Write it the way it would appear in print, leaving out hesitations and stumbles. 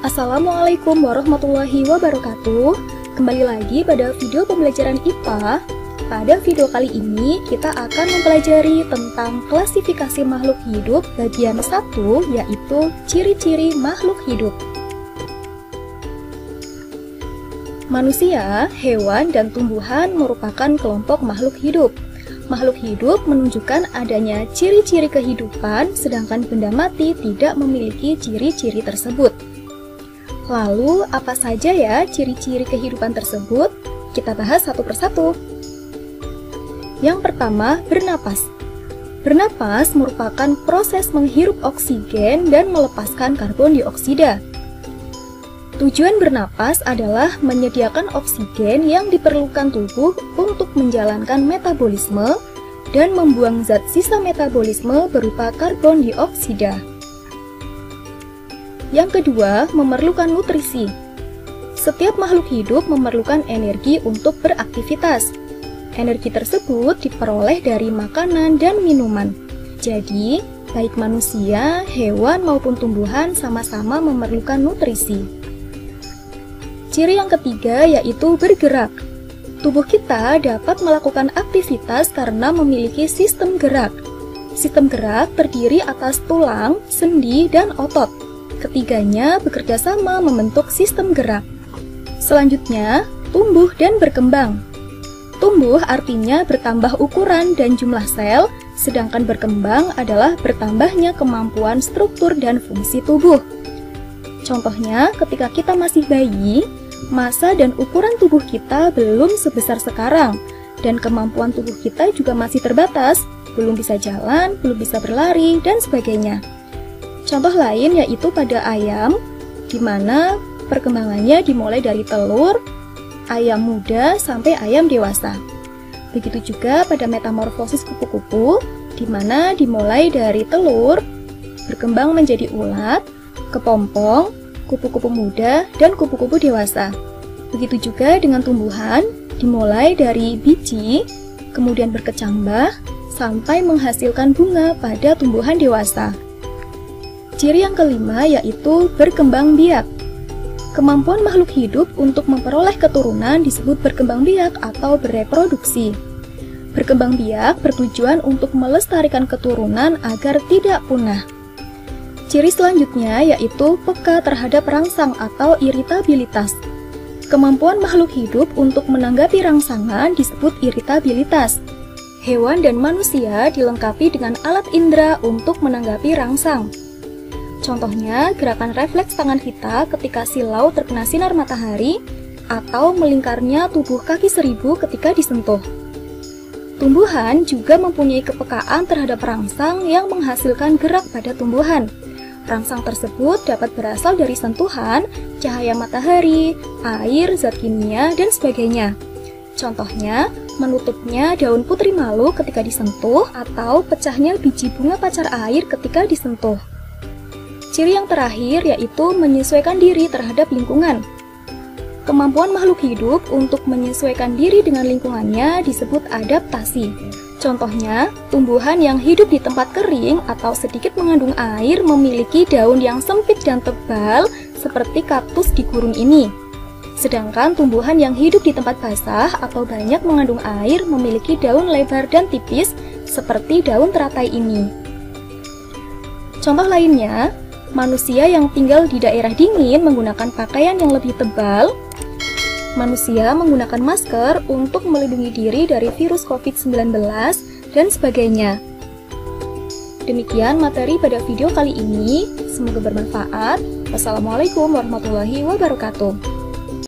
Assalamualaikum warahmatullahi wabarakatuh. Kembali lagi pada video pembelajaran IPA. Pada video kali ini kita akan mempelajari tentang klasifikasi makhluk hidup bagian 1, yaitu ciri-ciri makhluk hidup. Manusia, hewan, dan tumbuhan merupakan kelompok makhluk hidup. Makhluk hidup menunjukkan adanya ciri-ciri kehidupan, sedangkan benda mati tidak memiliki ciri-ciri tersebut. Lalu, apa saja ya ciri-ciri kehidupan tersebut? Kita bahas satu persatu. Yang pertama, bernapas. Bernapas merupakan proses menghirup oksigen dan melepaskan karbon dioksida. Tujuan bernapas adalah menyediakan oksigen yang diperlukan tubuh untuk menjalankan metabolisme dan membuang zat sisa metabolisme berupa karbon dioksida. Yang kedua, memerlukan nutrisi. Setiap makhluk hidup memerlukan energi untuk beraktivitas. Energi tersebut diperoleh dari makanan dan minuman. Jadi, baik manusia, hewan maupun tumbuhan sama-sama memerlukan nutrisi. Ciri yang ketiga yaitu bergerak. Tubuh kita dapat melakukan aktivitas karena memiliki sistem gerak. Sistem gerak terdiri atas tulang, sendi, dan otot. Ketiganya bekerja sama membentuk sistem gerak. Selanjutnya, tumbuh dan berkembang. Tumbuh artinya bertambah ukuran dan jumlah sel, sedangkan berkembang adalah bertambahnya kemampuan struktur dan fungsi tubuh. Contohnya, ketika kita masih bayi, massa dan ukuran tubuh kita belum sebesar sekarang, dan kemampuan tubuh kita juga masih terbatas, belum bisa jalan, belum bisa berlari, dan sebagainya. Contoh lain yaitu pada ayam, di mana perkembangannya dimulai dari telur, ayam muda, sampai ayam dewasa. Begitu juga pada metamorfosis kupu-kupu, di mana dimulai dari telur, berkembang menjadi ulat, kepompong, kupu-kupu muda, dan kupu-kupu dewasa. Begitu juga dengan tumbuhan, dimulai dari biji, kemudian berkecambah, sampai menghasilkan bunga pada tumbuhan dewasa. Ciri yang kelima yaitu berkembang biak. Kemampuan makhluk hidup untuk memperoleh keturunan disebut berkembang biak atau bereproduksi. Berkembang biak bertujuan untuk melestarikan keturunan agar tidak punah. Ciri selanjutnya yaitu peka terhadap rangsang atau iritabilitas. Kemampuan makhluk hidup untuk menanggapi rangsangan disebut iritabilitas. Hewan dan manusia dilengkapi dengan alat indera untuk menanggapi rangsang. Contohnya, gerakan refleks tangan kita ketika silau terkena sinar matahari atau melingkarnya tubuh kaki seribu ketika disentuh. Tumbuhan juga mempunyai kepekaan terhadap rangsang yang menghasilkan gerak pada tumbuhan. Rangsang tersebut dapat berasal dari sentuhan, cahaya matahari, air, zat kimia, dan sebagainya. Contohnya, menutupnya daun putri malu ketika disentuh atau pecahnya biji bunga pacar air ketika disentuh. Ciri yang terakhir yaitu menyesuaikan diri terhadap lingkungan. Kemampuan makhluk hidup untuk menyesuaikan diri dengan lingkungannya disebut adaptasi. Contohnya, tumbuhan yang hidup di tempat kering atau sedikit mengandung air memiliki daun yang sempit dan tebal seperti kaktus di gurun ini. Sedangkan tumbuhan yang hidup di tempat basah atau banyak mengandung air memiliki daun lebar dan tipis seperti daun teratai ini. Contoh lainnya, manusia yang tinggal di daerah dingin menggunakan pakaian yang lebih tebal. Manusia menggunakan masker untuk melindungi diri dari virus COVID-19 dan sebagainya. Demikian materi pada video kali ini, semoga bermanfaat. Wassalamualaikum warahmatullahi wabarakatuh.